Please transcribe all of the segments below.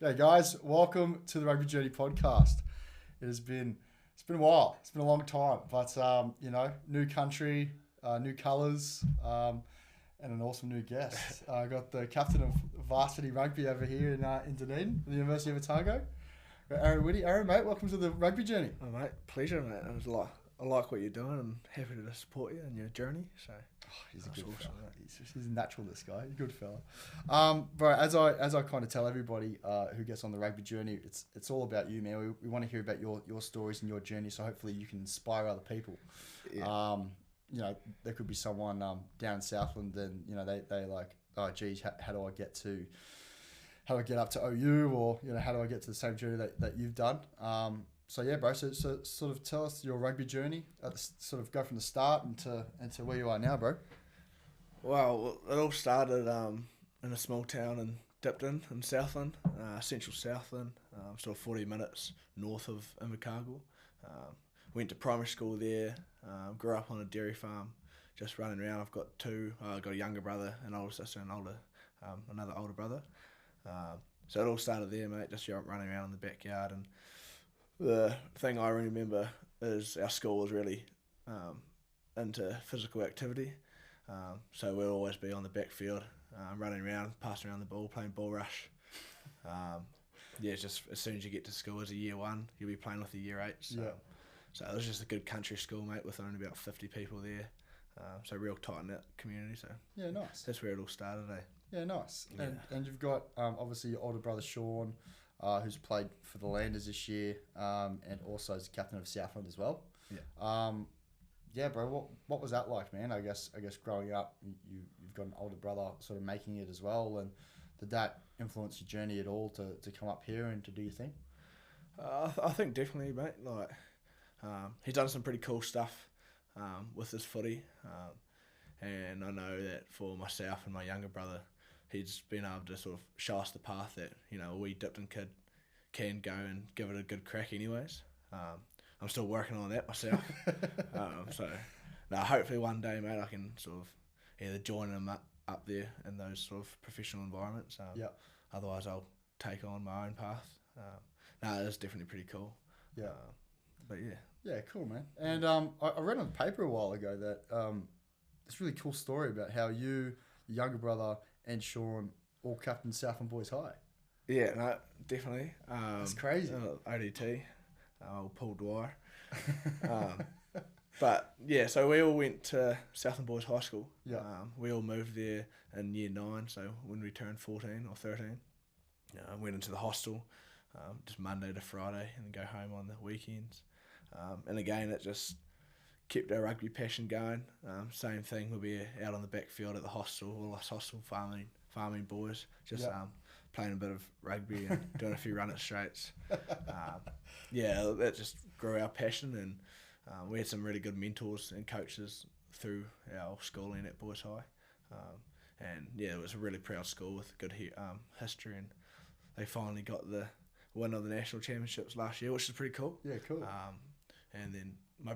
G'day guys, welcome to the Rugby Journey podcast. It's been a while. It's been a long time, but new country, new colours, and an awesome new guest. I got the captain of Varsity Rugby over here in Dunedin, the University of Otago. Aaron Whity. Aaron, mate, welcome to the Rugby Journey. Oh, mate, pleasure, mate. I like what you're doing and happy to support you in your journey. So He's a good fella. He's a natural, this guy. He's a good fella. Bro, as I kind of tell everybody who gets on the Rugby Journey, it's all about you, man. We want to hear about your stories and your journey, so hopefully you can inspire other people. Yeah. There could be someone down in Southland, and they like, oh geez, how do I get up to OU, or how do I get to the same journey that you've done? So yeah, bro. So sort of tell us your rugby journey. Sort of go from the start into where you are now, bro. Well, it all started in a small town in Dipton in Southland, central Southland, sort of 40 minutes north of Invercargill. Went to primary school there. Grew up on a dairy farm, just running around. I've got two. I've got a younger brother, an older sister, and another older brother. So it all started there, mate. Just running around in the backyard. And the thing I remember is our school was really into physical activity. So we'll always be on the backfield, running around, passing around the ball, playing ball rush. It's just as soon as you get to school as a year one, you'll be playing with the year eight. So it was just a good country school, mate, with only about 50 people there. So real tight-knit community. So yeah, nice. That's where it all started, eh? Yeah, nice. Yeah. And you've got obviously your older brother Sean, who's played for the Highlanders this year, and also is captain of Southland as well. Yeah. Bro. What was that like, man? I guess growing up, you've got an older brother sort of making it as well, and did that influence your journey at all to come up here and to do your thing? I think definitely, mate. Like, he's done some pretty cool stuff with his footy, and I know that for myself and my younger brother, he's been able to sort of show us the path that a wee Dipton kid can go and give it a good crack. Anyways, I'm still working on that myself. Hopefully one day, mate, I can sort of either join him up there in those sort of professional environments. Otherwise, I'll take on my own path. It's definitely pretty cool. Yeah. But yeah. Yeah, cool, man. And I read on the paper a while ago that this really cool story about how you, your younger brother, and Sean all captained Southland Boys High. Yeah, no, definitely. It's crazy. ODT, old Paul Dwyer. But yeah, so we all went to Southland Boys High School. Yeah. We all moved there in year 9, so when we turned 14 or 13, went into the hostel, just Monday to Friday, and then go home on the weekends. And again, it just kept our rugby passion going. Same thing, we'll be out on the backfield at the hostel, all us hostel farming boys, just playing a bit of rugby and doing a few run it straights. That just grew our passion, and we had some really good mentors and coaches through our schooling at Boys High. It was a really proud school with good history, and they finally got the win of the national championships last year, which is pretty cool. Yeah, cool. And then my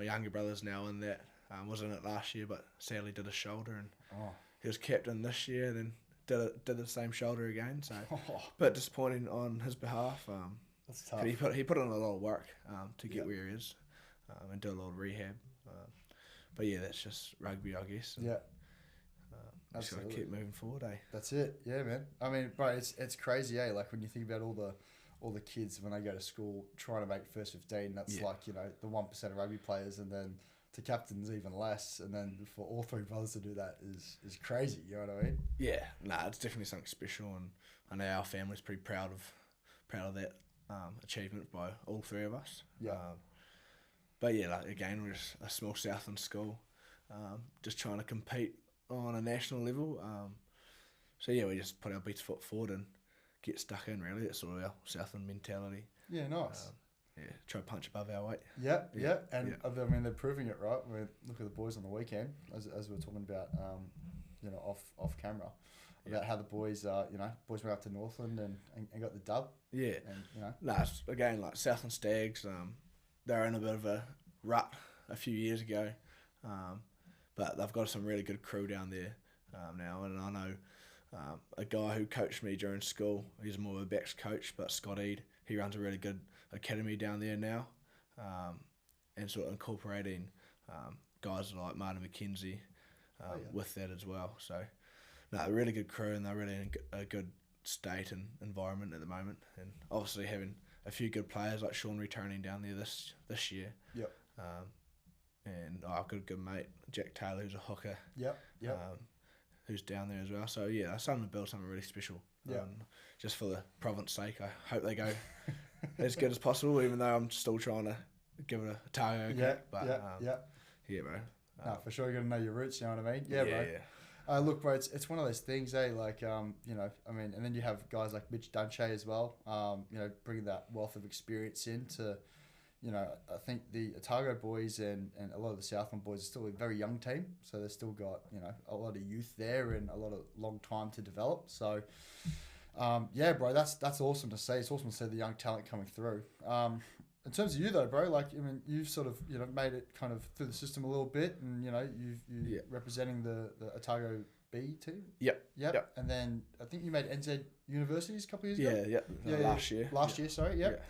younger brother's now in that, was in it last year, but sadly did a shoulder, and he was captain this year, and then did the same shoulder again. So, bit disappointing on his behalf. That's tough. He put in a lot of work to get where he is, and do a lot of rehab. But yeah, that's just rugby, I guess. And, just gotta keep moving forward, eh? That's it. Yeah, man. I mean, bro, it's crazy, eh? Like when you think about all the kids when they go to school trying to make first 15, that's like, the 1% of rugby players, and then to captains even less, and then for all three brothers to do that is crazy, you know what I mean? Yeah, it's definitely something special, and I know our family's pretty proud of that achievement by all three of us. Yeah. But yeah, like again, we're just a small Southland school, just trying to compete on a national level. We just put our best foot forward and get stuck in, really. That's sort of our Southland mentality. Yeah, nice. Try to punch above our weight. Yeah. And I mean, they're proving it, right? I mean, look at the boys on the weekend, as we were talking about, off camera, about how the boys, boys went up to Northland and got the dub. Yeah. And, it's, again, like Southland Stags, they're in a bit of a rut a few years ago, but they've got some really good crew down there now, and I know A guy who coached me during school, he's more of a backs coach, but Scott Eade, he runs a really good academy down there now, and sort of incorporating guys like Martin McKenzie with that as well. So, no, a really good crew, and they're really in a good state and environment at the moment. And obviously having a few good players like Sean returning down there this year. Yep. And I've got a good mate, Jack Taylor, who's a hooker. Yep. Who's down there as well. So yeah, I'm starting to build something really special. Just for the province's sake, I hope they go as good as possible, even though I'm still trying to give it a Otago. Yeah, bro. No, for sure, you got to know your roots. You know what I mean? Yeah, bro. Yeah. Look, bro, it's one of those things, like, you know, I mean, and then you have guys like Mitch Dunche as well, you know, bringing that wealth of experience into, you know, I think the Otago boys and a lot of the Southland boys are still a very young team, so they've still got, you know, a lot of youth there and a lot of long time to develop. So, yeah, bro, that's awesome to see. It's awesome to see the young talent coming through. In terms of you though, bro, like, I mean, you've sort of, you know, made it kind of through the system a little bit, and you know, you representing the Otago B team. Yep. And then I think you made NZ Universities a couple of years ago. Last year. Last year, sorry. Yep.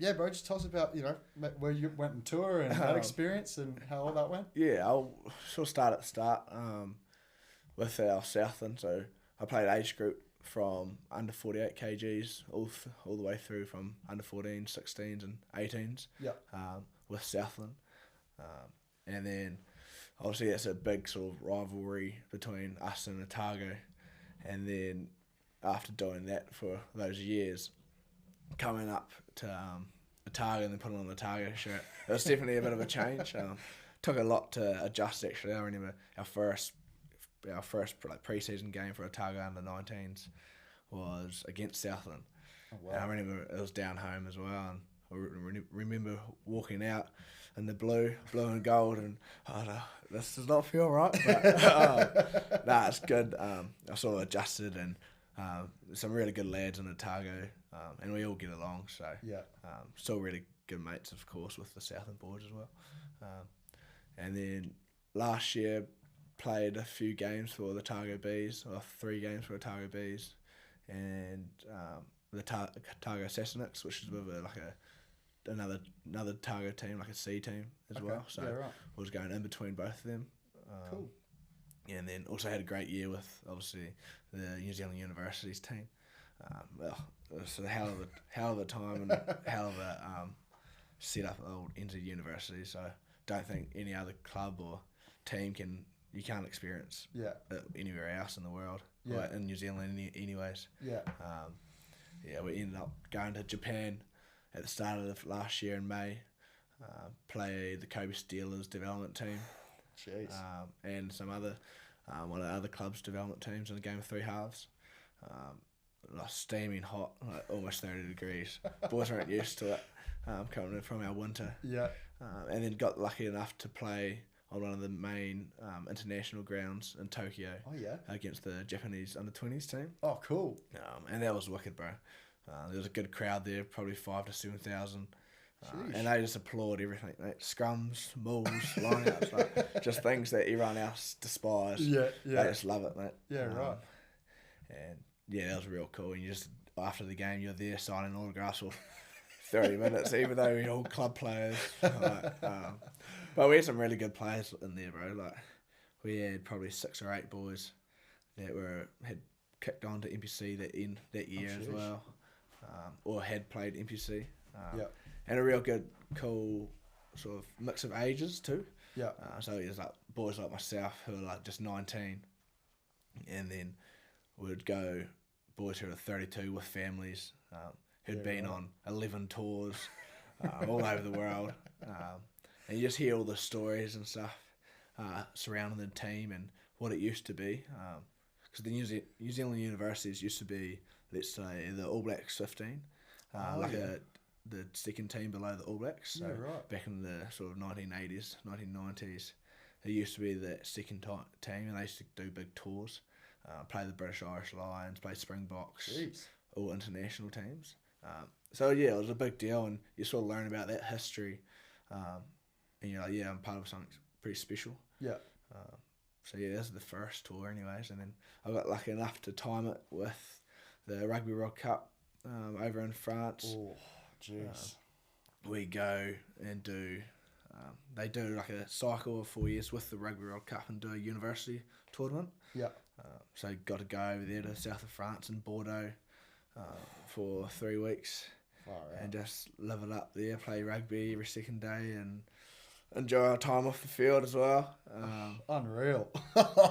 Yeah, bro, just tell us about, you know, where you went on tour and that experience and how all that went. Yeah, I'll sort of start at the start with our Southland. So I played age group from under 48 kgs all the way through from under 14s, 16s and 18s with Southland. And then obviously it's a big sort of rivalry between us and Otago. And then after doing that for those years, coming up to Otago and then putting on the Otago shirt, it was definitely a bit of a change. Took a lot to adjust actually. I remember our first like pre-season game for Otago under 19s was against Southland. Oh, wow. And I remember it was down home as well, and I remember walking out in the blue and gold, and this does not feel right, but nah, it's good. I sort of adjusted, and some really good lads in Otago, and we all get along, so still really good mates, of course, with the Southland boys as well. And then last year played a few games for the Otago Bees, or 3 games for Otago Bees, and the Otago Assassinates, which is a bit of another Otago team, like a C team as well. So I was going in between both of them. Cool. And then also had a great year with obviously the New Zealand Universities team. Well, it was a hell of a time and hell of a set up at old NZ University. So don't think any other club or team you can't experience it anywhere else in the world. Like in New Zealand anyways. We ended up going to Japan at the start of last year in May, play the Kobe Steelers development team. Jeez. And some other one of the other clubs' development teams in a game of 3 halves. Like steaming hot, like almost 30 degrees. Boys weren't used to it coming in from our winter. And then got lucky enough to play on one of the main international grounds in Tokyo. Against the Japanese under-20s team. Oh, cool. And that was wicked, bro. There was a good crowd there, probably 5,000 to 7,000. And they just applaud everything, mate. Scrums, mauls, lineouts, like just things that everyone else despises. They just love it, mate. Right. And that was real cool. And you just, after the game, you're there signing autographs for 30 minutes, even though we're all club players. But we had some really good players in there, bro. Like, we had probably 6 or 8 boys that had kicked on to NPC that year as well, or had played NPC. And a real good, cool sort of mix of ages too. So it was like boys like myself who are like just 19, and then we'd go boys who are 32 with families who'd been on 11 tours all over the world, and you just hear all the stories and stuff surrounding the team and what it used to be. Because the New Zealand Universities used to be, let's say, the All Blacks 15, the second team below the All Blacks. So back in the sort of 1980s, 1990s, it used to be that second team, and they used to do big tours, play the British Irish Lions, play Springboks, all international teams. So it was a big deal, and you sort of learn about that history, and you're like, I'm part of something pretty special. So yeah, this is the first tour anyways, and then I got lucky enough to time it with the Rugby World Cup over in France. Oh, jeez. We go and do, they do like a cycle of 4 years with the Rugby World Cup and do a university tournament. Yeah. So got to go over there to the south of France in Bordeaux for 3 weeks and just live it up there, play rugby every second day and enjoy our time off the field as well. Unreal.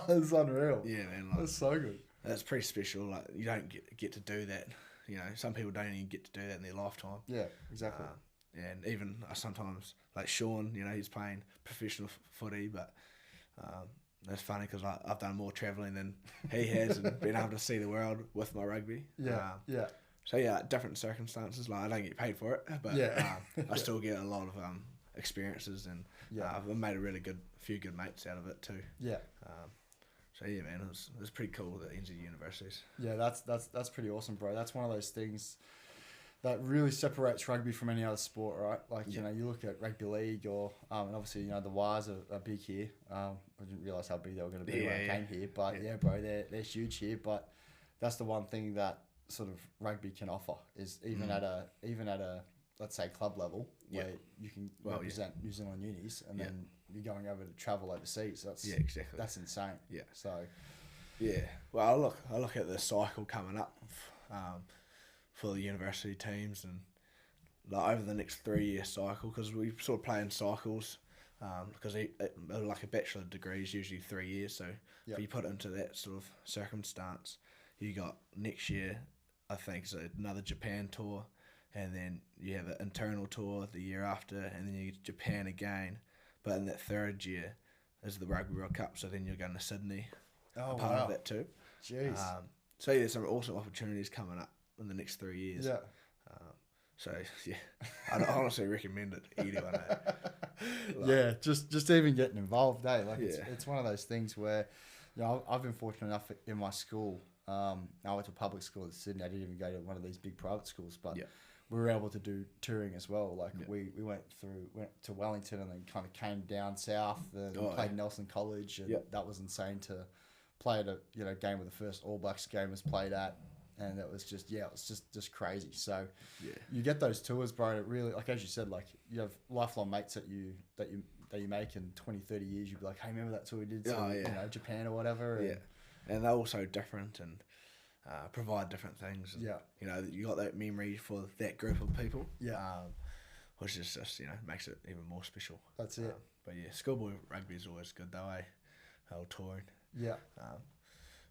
It's unreal. Yeah, man. Like, that's so good. That's pretty special. Like you don't get to do that. You know, some people don't even get to do that in their lifetime. Yeah, exactly. And even sometimes, like Sean, you know, he's playing professional footy, but that's funny because I've done more travelling than he has and been able to see the world with my rugby. Yeah, yeah. So yeah, different circumstances. Like I don't get paid for it, but I still get a lot of experiences, and I've made a few good mates out of it too. Yeah. So yeah, man, it was pretty cool, the NZ universities. Yeah, that's pretty awesome, bro. That's one of those things that really separates rugby from any other sport, right? Like, you know, you look at rugby league or, and obviously, you know, the Wires are big here. I didn't realise how big they were going to be when I came here, but bro, they're huge here. But that's the one thing that sort of rugby can offer is even at a let's say club level where you can represent New Zealand unis and then you're going over to travel overseas. That's exactly. That's insane. Yeah. So well, I look at the cycle coming up for the university teams and like over the next 3 year cycle, because we sort of play in cycles because like a bachelor degree is usually 3 years. So if you put it into that sort of circumstance, you got next year I think is another Japan tour. And then you have an internal tour the year after, and then you get Japan again. But in that third year is the Rugby World Cup, so then you're going to Sydney. Part of that too. Jeez. So yeah, there's some awesome opportunities coming up in the next 3 years. Yeah. So yeah, I'd honestly recommend it. Anyone. Yeah, just even getting involved, Like it's one of those things where, you know, I've been fortunate enough in my school. I went to public school in Sydney. I didn't even go to one of these big private schools, but we were able to do touring as well. Like we went to Wellington and then kind of came down south and played Nelson College, and that was insane to play at a game where the first All Blacks game was played at, and it was just just crazy. So you get those tours, bro. And it really, like as you said, like you have lifelong mates that you make in 20, 30 years. You'd be like, hey, remember that tour we did to Japan or whatever. And they're also different and provide different things. And, you know, you got that memory for that group of people. Which is just, you know, makes it even more special. That's it. But yeah, schoolboy rugby is always good though, Old touring. Yeah.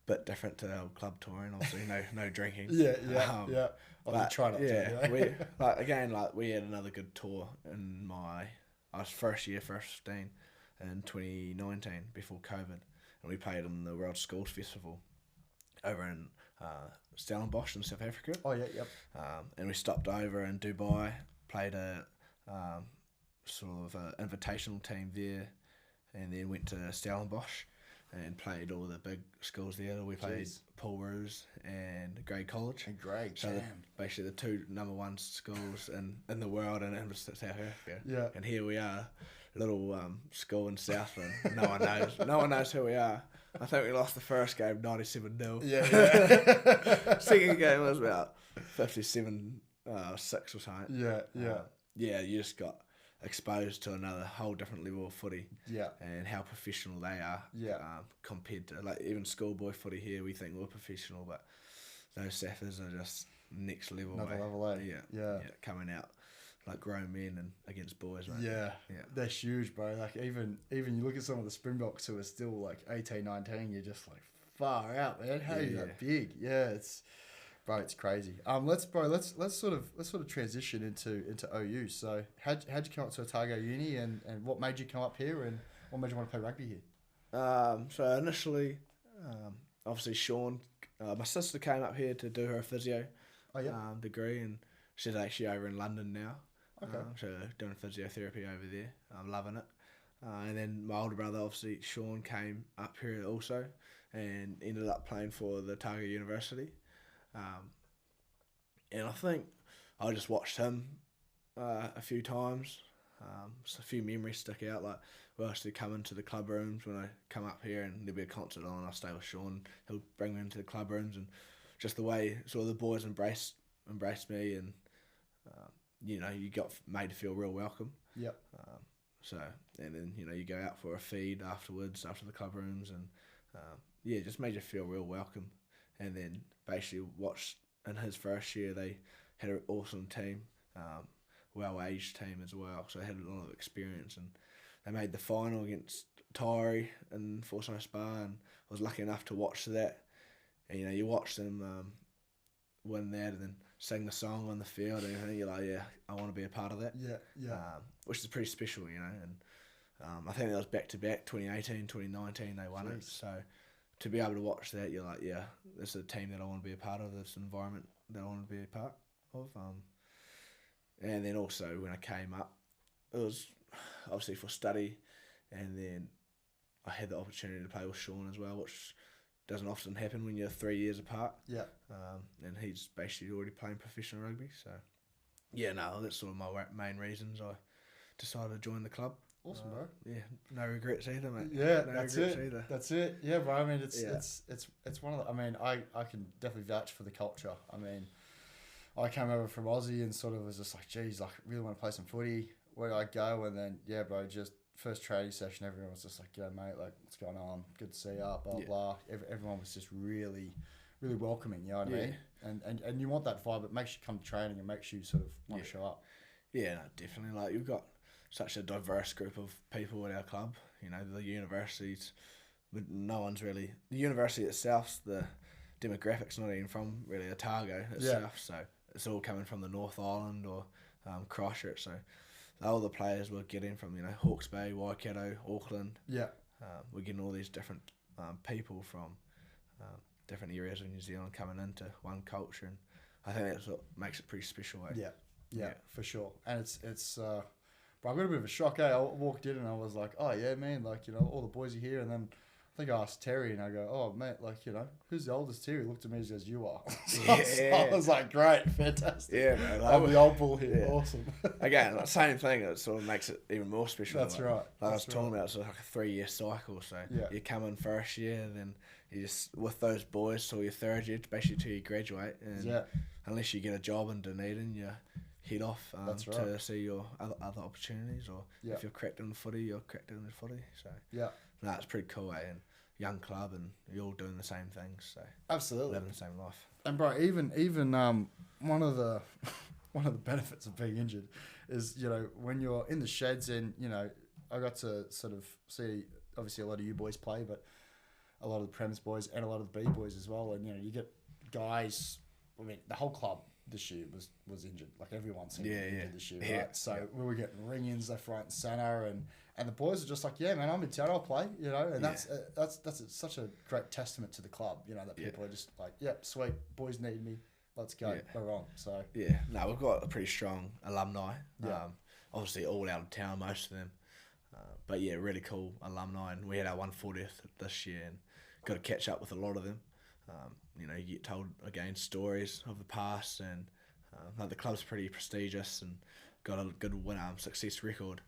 Bit different to our club touring, obviously. No drinking. But try not to. We had another good tour in I was first year 15 in 2019 before COVID. And we played in the World Schools Festival over in Stellenbosch in South Africa. Oh, yeah, yep. And we stopped over in Dubai, played a sort of invitational team there, and then went to Stellenbosch and played all the big schools there. We played Paul Roos and Grade College. And Grade, so basically the two number one schools in the world and in South Africa. Yeah. And here we are. Little school in Southland. No one knows who we are. I think we lost the first game 97-0. Yeah. Second game was about 57-6 or something. Yeah. You just got exposed to another whole different level of footy. Yeah. And how professional they are. Yeah. Compared to like even schoolboy footy here, we think we're professional, but those Saffers are just next level. Another level, Yeah. Coming out like grown men and against boys, mate. Yeah. They're huge, bro. Like even you look at some of the Springboks who are still like 18, 19, you're just like far out, man. How are you that big? Yeah, it's crazy. Let's sort of transition into OU. So how'd you come up to Otago Uni and what made you come up here and what made you want to play rugby here? So initially, obviously Sean, my sister came up here to do her physio degree, and she's actually over in London now. Okay. So doing physiotherapy over there. I'm loving it. And then my older brother, obviously Sean, came up here also and ended up playing for the Otago University. And I think I just watched him a few times So a few memories stick out. Like we used to come into the club rooms when I come up here, and there'd be a concert on. I'll stay with Sean. He'll bring me into the club rooms, and just the way sort of the boys embraced me, and you got made to feel real welcome. Yep. So and then you go out for a feed afterwards after the club rooms, and just made you feel real welcome. And then basically watched in his first year they had an awesome team. Well-aged team as well, so they had a lot of experience, and they made the final against Tyree in Forsyth Spa, and I was lucky enough to watch that. And you watch them win that, and then sing the song on the field, and you're like, yeah, I want to be a part of that. Which is pretty special, and I think that was back-to-back, 2018, 2019, they won it. So to be able to watch that, you're like, yeah, this is a team that I want to be a part of, this environment that I want to be a part of. And then also when I came up, it was obviously for study, and then I had the opportunity to play with Sean as well, which doesn't often happen when you're 3 years apart. Yeah. And he's basically already playing professional rugby, so that's sort of my main reasons I decided to join the club. Awesome, bro. Yeah, no regrets either, mate. Yeah, that's it. Yeah, bro. I mean, it's one of the. I mean, I can definitely vouch for the culture. I mean, I came over from Aussie and sort of was just like, geez, I really want to play some footy. Where do I go? And then, yeah, bro, just first training session, everyone was just like, yeah, mate, like, what's going on? Good to see you, blah, blah. Everyone was just really, really welcoming, you know what I mean? And you want that vibe. It makes you come to training and makes you sort of want to show up. Yeah, no, definitely. Like, you've got such a diverse group of people at our club. The universities, no one's really... The university itself, the demographics not even from really Otago itself, so... It's all coming from the North Island or Christchurch, so all the players we're getting from Hawke's Bay, Waikato, Auckland. Yeah, we're getting all these different people from different areas of New Zealand coming into one culture, and I think that's what makes it pretty special. Yeah, for sure. And it's but I got a bit of a shock. I walked in and I was like, oh yeah, man, like all the boys are here, and then I think I asked Terry and I go, oh, mate, like, who's the oldest here? He looked at me and says, you are. I was like, great, fantastic. Yeah, man. I'm the old bull here. Yeah. Awesome. Again, same thing. It sort of makes it even more special. That's right. Like I was talking about, it's like a 3-year cycle. So you come in first year, then you just, with those boys till your third year, basically till you graduate. And unless you get a job in Dunedin, you head off to see your other opportunities. Or if you're cracked in the footy, you're cracked in the footy. So no, it's pretty cool, and young club, and you're all doing the same things, so absolutely living the same life. And bro, even one of the benefits of being injured is when you're in the sheds, and I got to sort of see obviously a lot of you boys play, but a lot of the Prems boys and a lot of the B boys as well, and you get guys. I mean, the whole club this year was injured. Like everyone seemed to be injured this year, right? So we were getting ring-ins left, right, and centre, and the boys are just like, yeah, man, I'm in town, I'll play, and that's such a great testament to the club, that people are just like, yep, sweet, boys need me, let's go, we're on. So no, we've got a pretty strong alumni. Obviously all out of town, most of them, but really cool alumni, and we had our 140th this year, and got to catch up with a lot of them. You get told again stories of the past, and the club's pretty prestigious and got a good success record.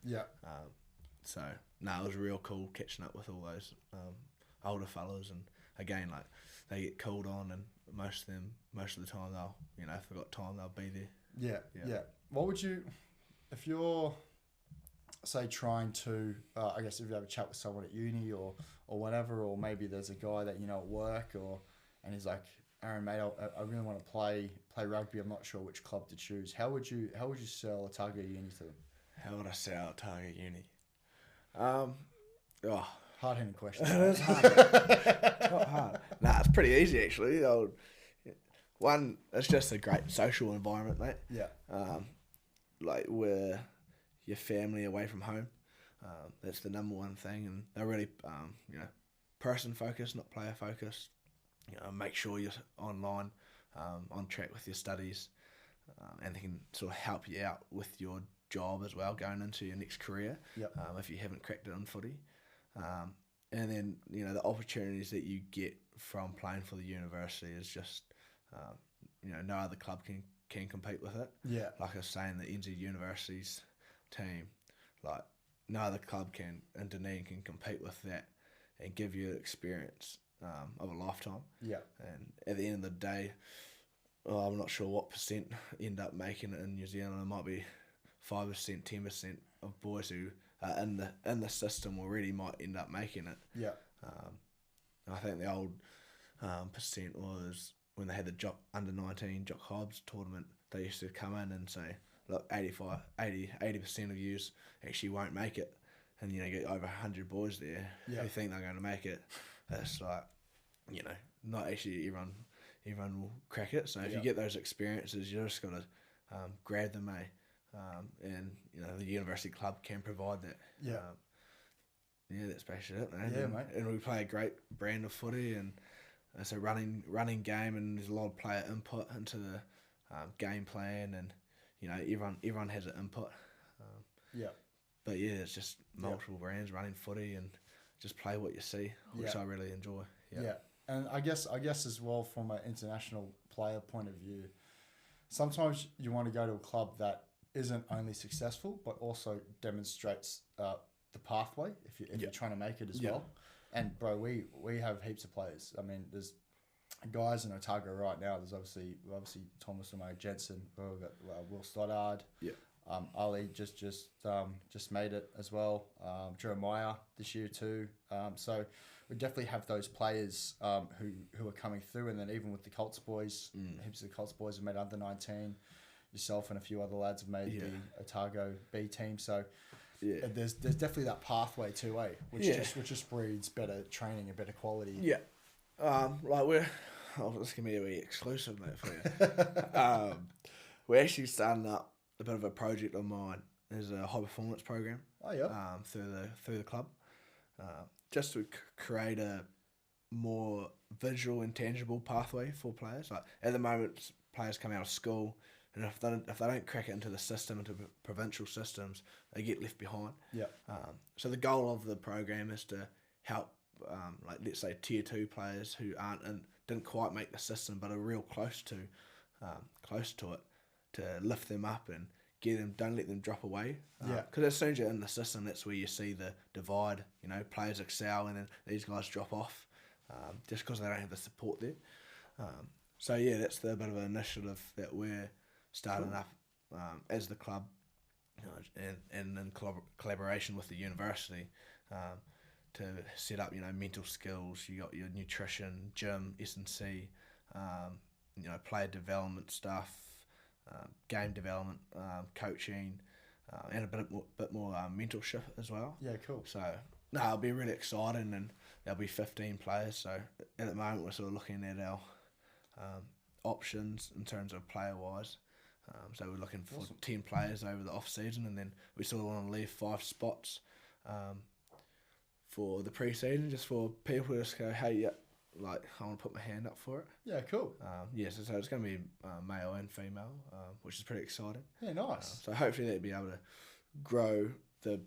So it was real cool catching up with all those older fellas, and again, like, they get called on, and most of the time they'll if they've got time, they'll be there. Yeah. What would you, if you're say trying to I guess if you have a chat with someone at uni or whatever, or maybe there's a guy that at work, and he's like, Aarron, mate, I really want to play rugby. I'm not sure which club to choose. How would you sell Otago Uni to them? How would I sell Otago Uni? Hard-hitting question. It is hard. It's not hard. Nah, it's pretty easy actually. One, it's just a great social environment, mate. Yeah. Like, we're your family away from home. That's the number one thing, and they're really person focused, not player focused. Make sure you're online, on track with your studies, and they can sort of help you out with your job as well, going into your next career. If you haven't cracked it on footy, and then the opportunities that you get from playing for the university is just no other club can compete with it. Like I was saying, the NZ University's team, like no other club in Dunedin can compete with that and give you an experience of a lifetime. Yeah. And at the end of the day, I'm not sure what percent end up making it in New Zealand. It might be 5%, 10% of boys who are in the system already might end up making it. Yeah. I think the old percent was when they had the under 19 Jock Hobbs tournament. They used to come in and say, look, 80% of yous actually won't make it, and you get over 100 boys there who think they're going to make it. It's like, not actually everyone will crack it. So if you get those experiences, you just got to grab them, and the university club can provide that. That's basically it, man. Mate. And we play a great brand of footy, and it's a running game, and there's a lot of player input into the game plan, and everyone has an input. But it's just multiple brands running footy, and just play what you see, which I really enjoy. And I guess as well, from an international player point of view, sometimes you want to go to a club that isn't only successful but also demonstrates the pathway if you're trying to make it as well. And bro, we have heaps of players. I mean, there's guys in Otago right now. There's obviously Thomas and Jensen. We've got Will Stoddard. Ali just made it as well. Jeremiah this year too. So we definitely have those players who are coming through, and then even with the Colts boys, heaps of the Colts boys have made under 19. Yourself and a few other lads have made the Otago B team. So there's definitely that pathway too, which just breeds better training and better quality. This can be a wee exclusive, mate, for you. We're actually starting up a bit of a project of mine. There's a high performance program. Through the club, just to create a more visual and tangible pathway for players. Like at the moment, players come out of school, and if they don't crack it into the system, into provincial systems, they get left behind. So the goal of the program is to help, let's say tier 2 players who didn't quite make the system but are real close to it, to lift them up and don't let them drop away. Because as soon as you're in the system, that's where you see the divide. Players excel and then these guys drop off just because they don't have the support there. That's the bit of an initiative that we're starting up as the club, and in collaboration with the university, to set up mental skills. You got your nutrition, gym, S&C, player development stuff, game development, coaching, and a bit more mentorship as well. Cool. So it'll be really exciting, and there'll be 15 players. So at the moment we're sort of looking at our options in terms of player wise. So we're looking for 10 players over the off season, and then we sort of want to leave 5 spots for the pre-season, just for people to just go, hey, I want to put my hand up for it. Cool. So it's going to be male and female, which is pretty exciting. Nice. So hopefully they'll be able to grow the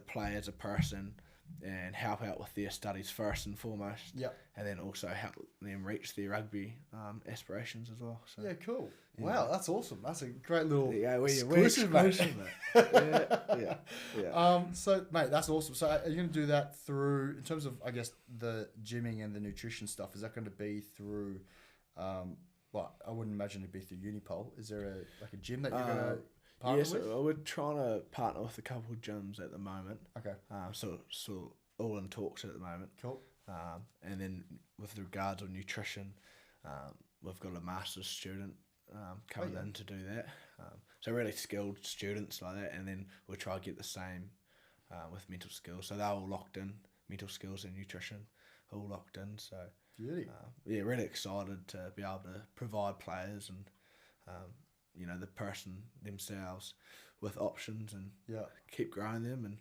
player as a person and help out with their studies first and foremost. And then also help them reach their rugby aspirations as well. So, cool. Wow, that's awesome. That's a great little exclusive, mate. So, mate, that's awesome. So, are you going to do that through, in terms of, I guess, the gymming and the nutrition stuff, is that going to be through, I wouldn't imagine it'd be through Unipol. Is there a gym that you're going to partner with? So we're trying to partner with a couple of gyms at the moment. Okay. So all in talks at the moment. Cool. And then with regards to nutrition, we've got a master's student coming in to do that. So really skilled students like that, and then we'll try to get the same with mental skills. So they're all locked in, mental skills and nutrition, all locked in. So really excited to be able to provide players and the person themselves with options, and keep growing them, and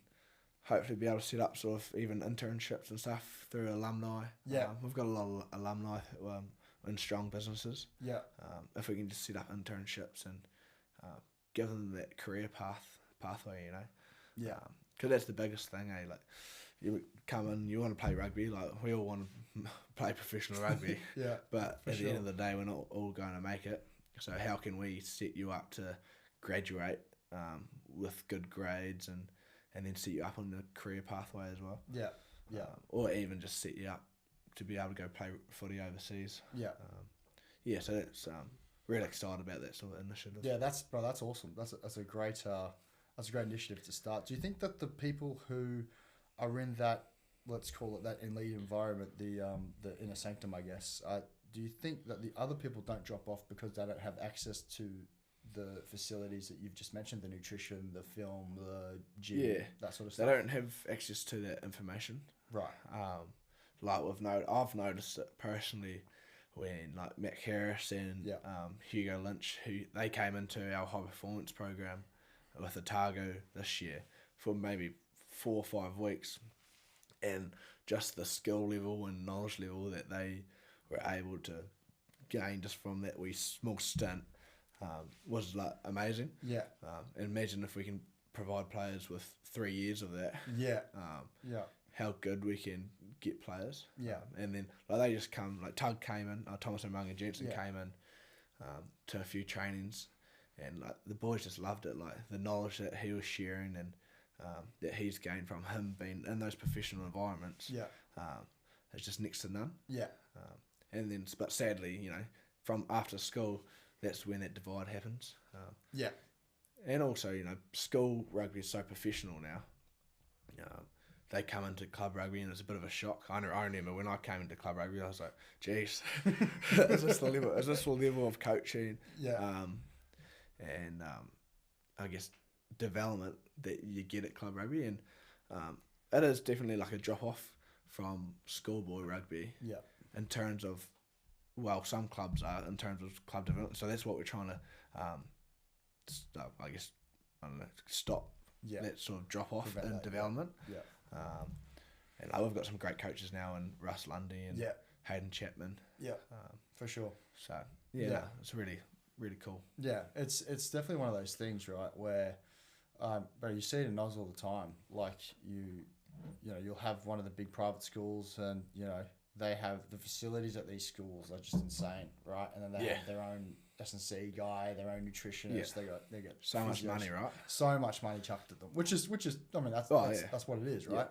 hopefully be able to set up sort of even internships and stuff through alumni. We've got a lot of alumni in strong businesses. If we can just set up internships and give them that career pathway, because that's the biggest thing. Like you come in, you want to play rugby. Like we all want to play professional rugby. But at the end of the day, we're not all going to make it. So how can we set you up to graduate with good grades and then set you up on the career pathway as well. Yeah, yeah. Or even just set you up to be able to go play footy overseas. Yeah. So that's really excited about that sort of initiative. Yeah, that's awesome. That's a great initiative to start. Do you think that the people who are in that, let's call it that elite environment, the inner sanctum, I guess, do you think that the other people don't drop off because they don't have access to the facilities that you've just mentioned, the nutrition, the film, the gym, that sort of stuff? They don't have access to that information. Right. Like I've noticed it personally when like Matt Harris and Hugo Lynch, they came into our high performance program with Otago this year for maybe 4 or 5 weeks, and just the skill level and knowledge level that they were able to gain just from that wee small stint was like amazing. Yeah. And imagine if we can provide players with 3 years of that. Yeah. How good we can get players. Yeah. And then like they just come, like Tug came in, Thomas and Munga Jensen came in to a few trainings, and like the boys just loved it. Like the knowledge that he was sharing and that he's gained from him being in those professional environments. Yeah. It's just next to none. Yeah. And then, but sadly, you know, from after school, that's when that divide happens. Yeah. And also, you know, school rugby is so professional now. They come into club rugby and it's a bit of a shock. I remember when I came into club rugby, I was like, geez, is this the level? Is this the level of coaching? Yeah. And I guess development that you get at club rugby, and it is definitely like a drop off from schoolboy rugby. Yeah. In terms of, well, some clubs are in terms of club development. So that's what we're trying to, stop that sort of drop off in development. Yeah. And we've got some great coaches now in Russ Lundy and Hayden Chapman. Yeah, for sure. So it's really, really cool. Yeah, it's definitely one of those things, right, where, but you see it in Oz all the time. Like you'll have one of the big private schools, and they have the facilities at these schools are just insane, right? And then they have their own S&C guy, their own nutritionist. They get so much money, right? So much money chucked at them, which is I mean that's what it is, right? Yeah.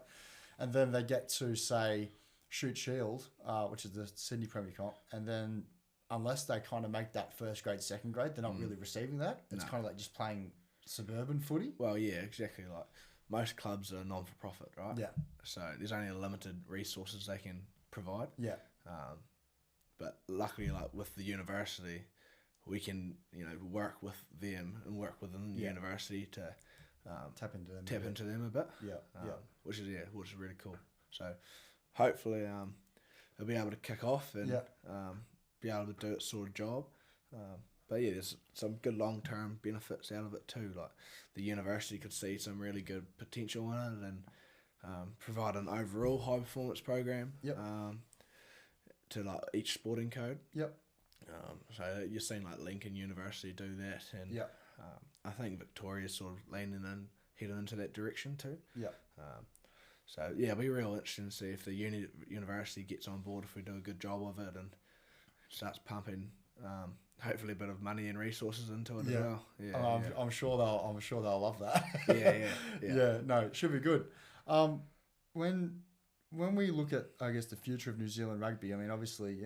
And then they get to say Shoot Shield, which is the Sydney Premier Comp, and then unless they kind of make that first grade, second grade, they're not really receiving that. It's kind of like just playing suburban footy. Well, yeah, exactly. Like most clubs are non-for-profit, right? Yeah. So there's only a limited resources they can provide. Yeah. But luckily, like with the university, we can work with them and work within the university to tap into them a bit. Yeah. Which is really cool. So hopefully they'll be able to kick off and be able to do its sort of job. But yeah, there's some good long-term benefits out of it too. Like the university could see some really good potential in it and provide an overall high-performance program to like each sporting code. Yep. So you've seen like Lincoln University do that, and I think Victoria's sort of heading into that direction too. Yeah. So yeah, it'll be real interesting to see if the university gets on board, if we do a good job of it and starts pumping hopefully a bit of money and resources into it as well. Yeah, I'm sure they'll love that. Yeah. No, it should be good. When we look at, I guess, the future of New Zealand rugby, I mean, obviously,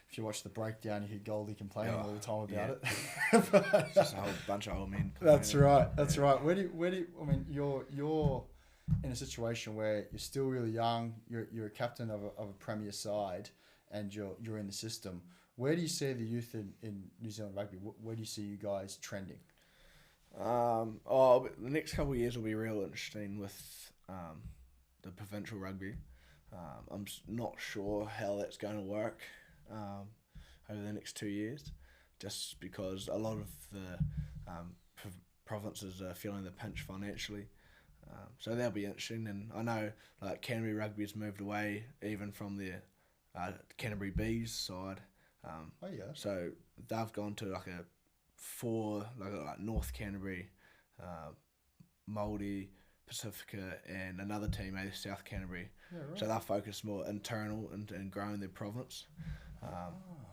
if you watch the breakdown, you hear Goldie complaining all the time about it. It's just a whole bunch of old men. That's right. Where do I mean, you're in a situation where you're still really young. You're a captain of a premier side, and you're in the system. Where do you see the youth in New Zealand rugby? Where do you see you guys trending? The next couple of years will be real interesting with the provincial rugby. I'm not sure how that's going to work over the next 2 years, just because a lot of the provinces are feeling the pinch financially. So that'll be interesting, and I know like Canterbury Rugby has moved away even from the Canterbury Bees side. So they've gone to like like North Canterbury, Māori, Pacifica, and another team, maybe South Canterbury. Yeah, right. So they're focused more internal and growing their province.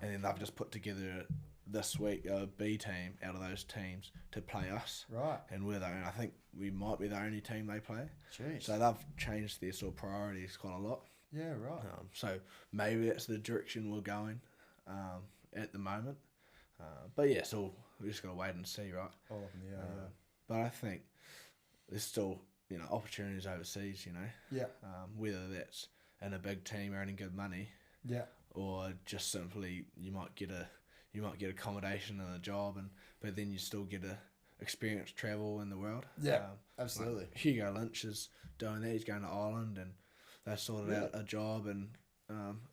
And then they've just put together this week a B team out of those teams to play us. Right. And I think we might be the only team they play. Jeez. So they've changed their sort of priorities quite a lot. Yeah, right. So maybe that's the direction we're going at the moment. But yeah, so we just got to wait and see, right? All up in the air, yeah. But I think there's still, opportunities overseas, Yeah. whether that's in a big team earning good money, Yeah. or just simply you might get accommodation and a job, but then you still get to experience travel in the world. Yeah, absolutely. Like Hugo Lynch is doing that. He's going to Ireland, and they sorted out a job and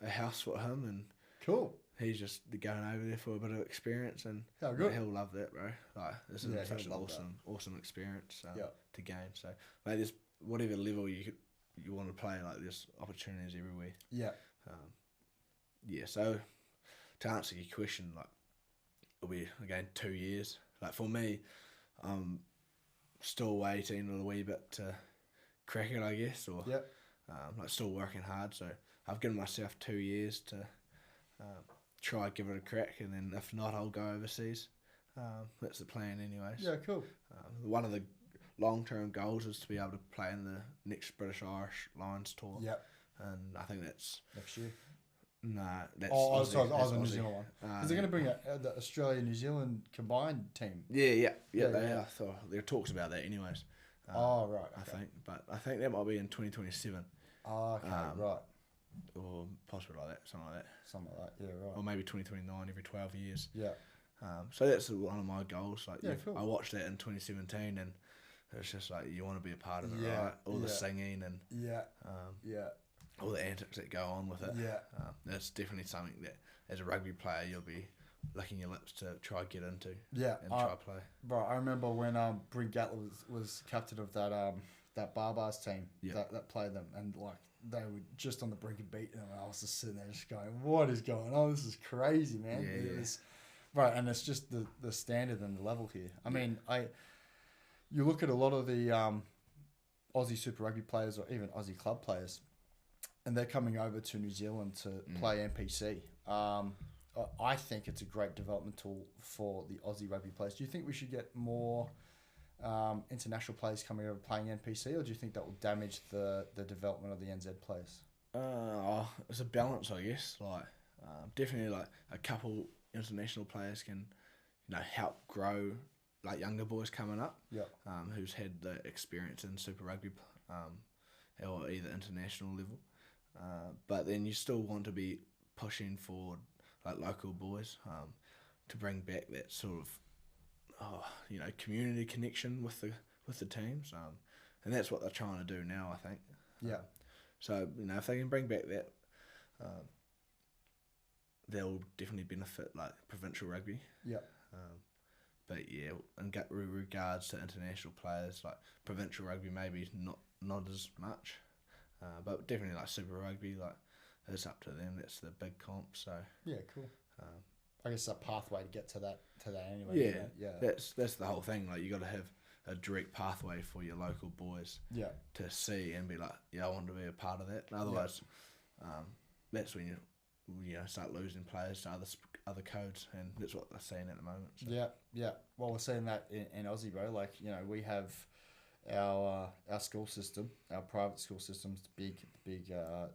a house for him, and Cool. he's just going over there for a bit of experience, and How good. he'll love that, bro. Like, this is such an he'll love awesome experience Yeah. to gain. So, mate, there's whatever level you want to play, like, there's opportunities everywhere. Yeah. So to answer your question, like, it'll be again 2 years. Like, for me, I'm still waiting a wee bit to crack it, I guess, or Yeah. like still working hard. So I've given myself 2 years to try give it a crack, and then if not, I'll go overseas. That's the plan, anyways. Yeah, cool. One of the long-term goals is to be able to play in the next British Irish Lions tour. Yep. And I think that's Next year. nah. That's Sorry, that's the New Aussie. Zealand one. Because they're going to bring the Australia-New Zealand combined team. Yeah, they yeah. are. So there are talks about that, anyways. Right. Okay. I think that might be in 2027. Okay, right. Or possibly like that, something like that. Something like that. Yeah, right. Or maybe 2029 every 12 years. Yeah. So that's one of my goals. Like, Yeah, cool. I watched that in 2017, and it's just like you want to be a part of it, Yeah, right? All the singing and Yeah. all the antics that go on with it. Yeah. That's definitely something that, as a rugby player, you'll be licking your lips to try get into. Yeah. And try play. Bro, I remember when Bryn Gatler was captain of that Barbars team that played them, and like they were just on the brink of beating them, and I was just sitting there just going, "What is going on? This is crazy, man!" Yeah, right, and it's just the standard and the level here. I mean, you look at a lot of the Aussie Super Rugby players, or even Aussie club players, and they're coming over to New Zealand to play NPC. I think it's a great development tool for the Aussie rugby players. Do you think we should get more international players coming over playing NPC, or do you think that will damage the development of the NZ players? It's a balance, I guess. Like, definitely, like a couple international players can, help grow like younger boys coming up. Yeah. Who's had the experience in Super Rugby, or either international level. But then you still want to be pushing for like local boys, to bring back that sort of, community connection with the teams, and that's what they're trying to do now, I think. Yeah. So if they can bring back that, they'll definitely benefit like provincial rugby. Yeah. But yeah, in regards to international players, like provincial rugby, maybe not as much, but definitely like Super Rugby, like it's up to them. That's the big comp. So yeah, cool. I guess a pathway to get to that anyway. Yeah. That's the whole thing. Like you got to have a direct pathway for your local boys. Yeah. To see and be like, yeah, I want to be a part of that. And otherwise, that's when you start losing players to other codes, and that's what they're saying at the moment. So. Yeah. Well, we're seeing that in Aussie, bro. Like, we have our school system, our private school system's big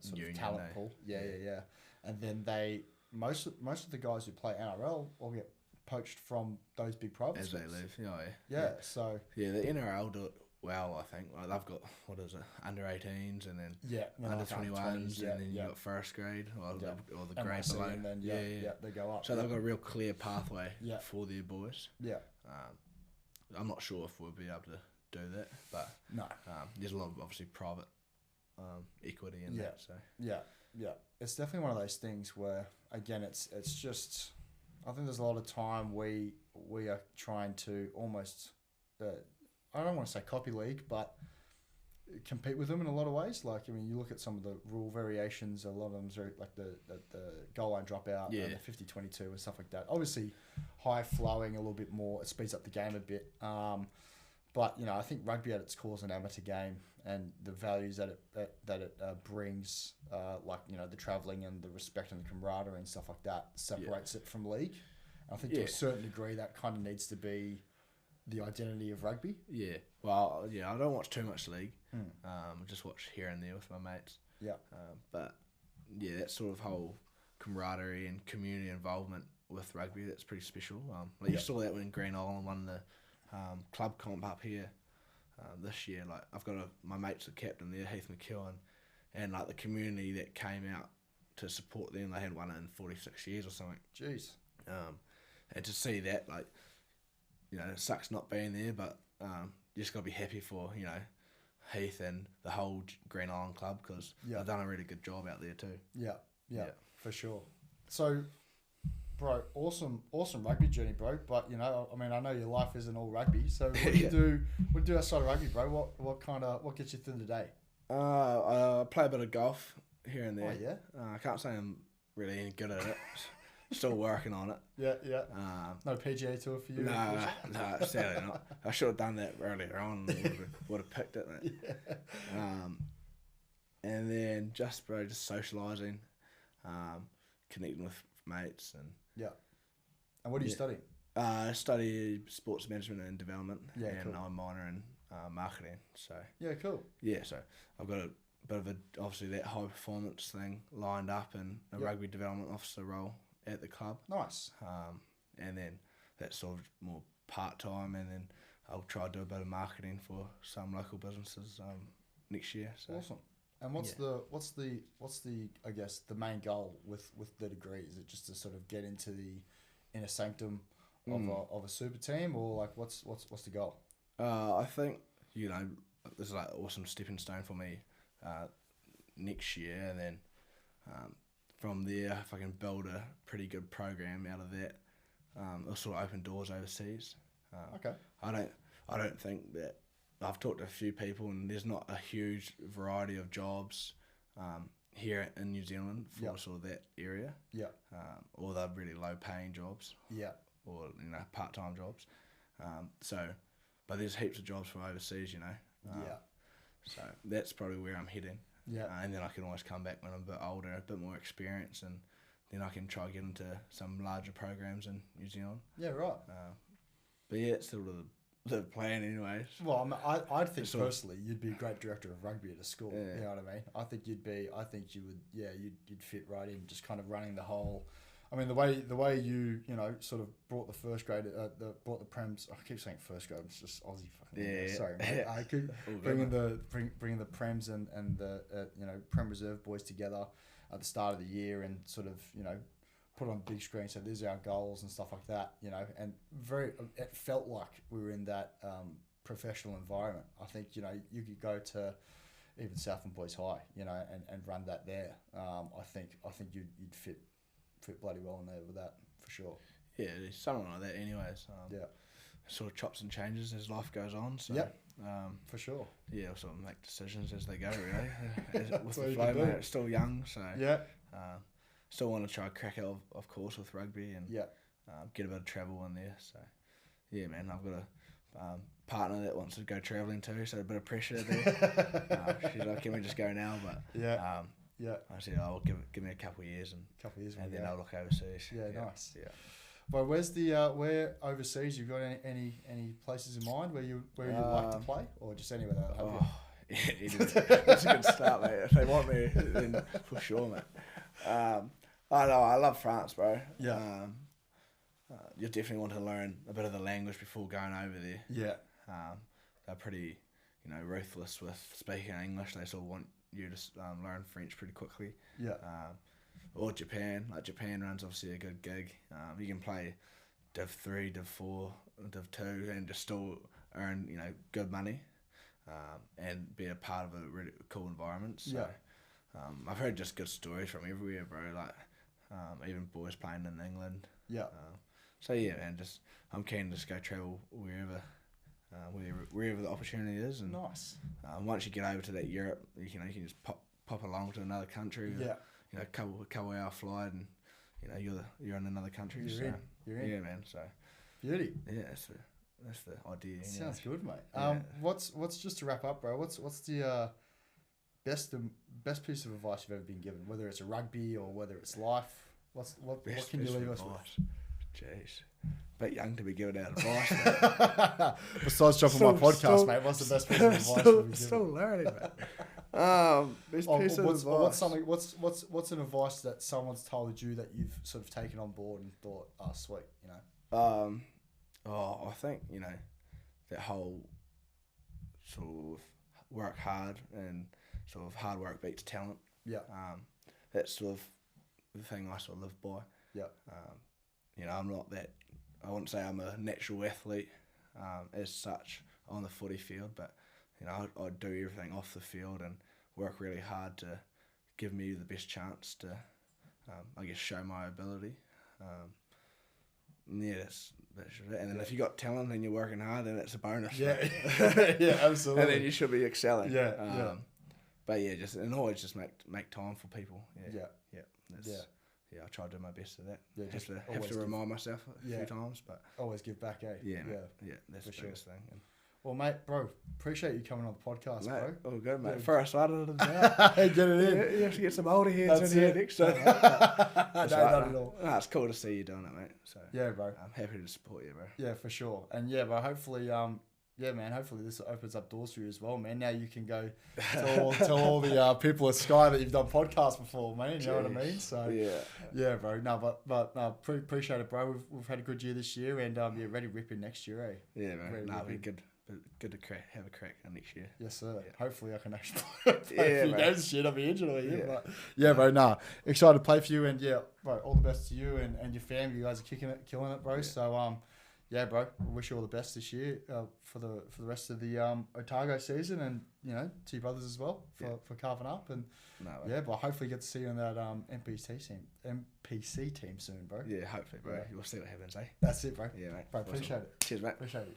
sort Union, of talent pool. Yeah. And then most of the guys who play NRL all get poached from those big private schools. As they live, Yeah. So yeah, the NRL do it well, I think. Like they've got under 18s and then under 21s, and then you got first grade or the grade below. And then they go up. So they've got a real clear pathway for their boys. Yeah. I'm not sure if we'll be able to do that, but no. There's a lot of obviously private equity in that. So yeah, it's definitely one of those things where again it's just, I think there's a lot of time we are trying to almost I don't want to say copy league, but compete with them in a lot of ways. Like, I mean, you look at some of the rule variations, a lot of them are like the goal line dropout, and the 50-22 and stuff like that. Obviously, high flowing a little bit more, it speeds up the game a bit. But I think rugby at its core is an amateur game, and the values that it brings, like the travelling and the respect and the camaraderie and stuff like that, separates it from league. And I think to a certain degree that kind of needs to be the identity of rugby. Yeah. Well, I don't watch too much league. I just watch here and there with my mates. Yeah. But yeah, that sort of whole camaraderie and community involvement with rugby, that's pretty special. You saw that when Green Island won the club comp up here this year. Like I've got my mate's the captain there, Heath McKeown, and like the community that came out to support them, they hadn't won it in 46 years or something. Jeez. And to see that, like, it sucks not being there, but you just got to be happy for, Heath and the whole Green Island club, because they've done a really good job out there too. Yeah, for sure. So, bro, awesome rugby journey, bro. But I know your life isn't all rugby. So what do you do? What do you do outside of rugby, bro? What gets you through the day? I play a bit of golf here and there. Oh yeah. I can't say I'm really any good at it. Still working on it. Yeah. No PGA Tour for you? No, sadly not. I should have done that earlier on. Would have picked it, mate. Yeah. And then just socialising, connecting with mates, and And what are you studying? I study sports management and development, and cool. I'm a minor in marketing. So cool. Yeah, so I've got a bit of obviously that high performance thing lined up, and a rugby development officer role at the club. Nice. And then that's sort of more part time, and then I'll try to do a bit of marketing for some local businesses next year. So. Awesome. And what's the I guess the main goal with the degree? Is it just to sort of get into the inner sanctum of a super team, or like what's the goal? I think this is like an awesome stepping stone for me next year, and then from there, if I can build a pretty good program out of that, it'll sort of open doors overseas. Okay. I don't think that I've talked to a few people, and there's not a huge variety of jobs here in New Zealand for sort of that area. Yeah. Or they're really low paying jobs. Yeah. Or part time jobs. But there's heaps of jobs from overseas, So that's probably where I'm heading. Yeah. And then I can always come back when I'm a bit older, a bit more experience, and then I can try to get into some larger programs in New Zealand. Yeah, right. But yeah, it's sort of the plan anyways. Well, I think personally you'd be a great director of rugby at a school. Yeah. You know what I mean? I think you would, you'd fit right in, just kind of running the whole. I mean, the way you sort of brought the first grade, brought the prems. I keep saying first grade. It's just Aussie fucking. Yeah. Sorry, mate. I keep bringing the prems and the prem reserve boys together at the start of the year, and sort of put on big screen. So these are our goals and stuff like that. And it felt like we were in that professional environment. I think you could go to even Southland Boys High, and run that there. I think you'd fit bloody well in there with that, for sure. Yeah, there's something like that anyways. Sort of chops and changes as life goes on. So, for sure. Yeah, we'll sort of make decisions as they go, really. With the flow, mate, it's still young, so still want to try crack it, of course, with rugby, and get a bit of travel in there. So, yeah, man, I've got a partner that wants to go travelling too, so a bit of pressure there. She's like, can we just go now? But I said, give me a couple of years, and then I'll look overseas. Yeah, nice. Yeah. Well, where overseas? You got any places in mind where you'd like to play, or just anywhere that'll help you? Yeah, anyway. That's a good start, mate. If they want me, then for sure, mate. I know, I love France, bro. Yeah. You definitely want to learn a bit of the language before going over there. Yeah. They're pretty, ruthless with speaking English. They sort of want you to learn French pretty quickly. Yeah. Or Japan. Like Japan runs obviously a good gig. You can play Div 3, Div 4, Div 2 and just still earn, good money and be a part of a really cool environment. So I've heard just good stories from everywhere, bro. Like even boys playing in England. Yeah. So yeah, man, I'm keen to just go travel wherever the opportunity is. And nice. Once you get over to that Europe, you can just pop along to another country. Yeah. A couple hour flight, and you're in another country. You're in. Yeah, man. So beauty. Yeah, that's the idea. Sounds good, mate. Yeah. What's just to wrap up, bro? What's the best piece of advice you've ever been given? Whether it's a rugby or whether it's life. What can you leave us with? Jeez. Bit young to be giving out advice, mate. Besides jumping on my podcast, mate, what's the best piece of advice you've been Still given? learning, mate. Best piece of advice. What's an advice that someone's told you that you've sort of taken on board and thought, oh, sweet, you know? I think, you know, that whole sort of work hard and sort of hard work beats talent. Yeah. That's sort of the thing I sort of live by. Yeah. You know, I'm not that, I wouldn't say I'm a natural athlete as such on the footy field, but, you know, I do everything off the field and work really hard to give me the best chance to, I guess, show my ability. Yeah, that's it. And then if you got talent and you're working hard, then it's a bonus. Yeah, yeah, absolutely. And then you should be excelling. Yeah, But yeah, always just make time for people. Yeah. I try to do my best at that. Yeah, have to remind myself a few times, but always give back, eh? Yeah, that's the biggest thing. And well, mate, bro, appreciate you coming on the podcast, mate, bro. all good, mate. First started it out. Get it in. You have to get some older heads That's in here it. next time. No, not at all. No, it's cool to see you doing it, mate. So yeah, bro. I'm happy to support you, bro. Yeah, for sure. And yeah, bro, hopefully, hopefully this opens up doors for you as well, man. Now you can go tell all the people at Sky that you've done podcasts before, man. You know what I mean? So yeah, bro. No, but appreciate it, bro. We've had a good year this year, and ready to rip in next year, eh? Yeah, man. It'll be good. Good to have a crack next year. Yes, sir. Yeah. Hopefully I can actually play a few games this year. I'll be injured all year. Yeah. But bro, excited to play for you, and bro, all the best to you and your family. You guys are killing it, bro. Yeah. So bro, we wish you all the best this year for the rest of the Otago season, and you know, to your brothers as well for carving up, and but hopefully get to see you in that NPC team soon, bro. Yeah, hopefully, bro. Yeah. We'll see what happens, eh? That's it, bro. Yeah, mate. Bro, awesome. Appreciate it. Cheers, mate. Appreciate it.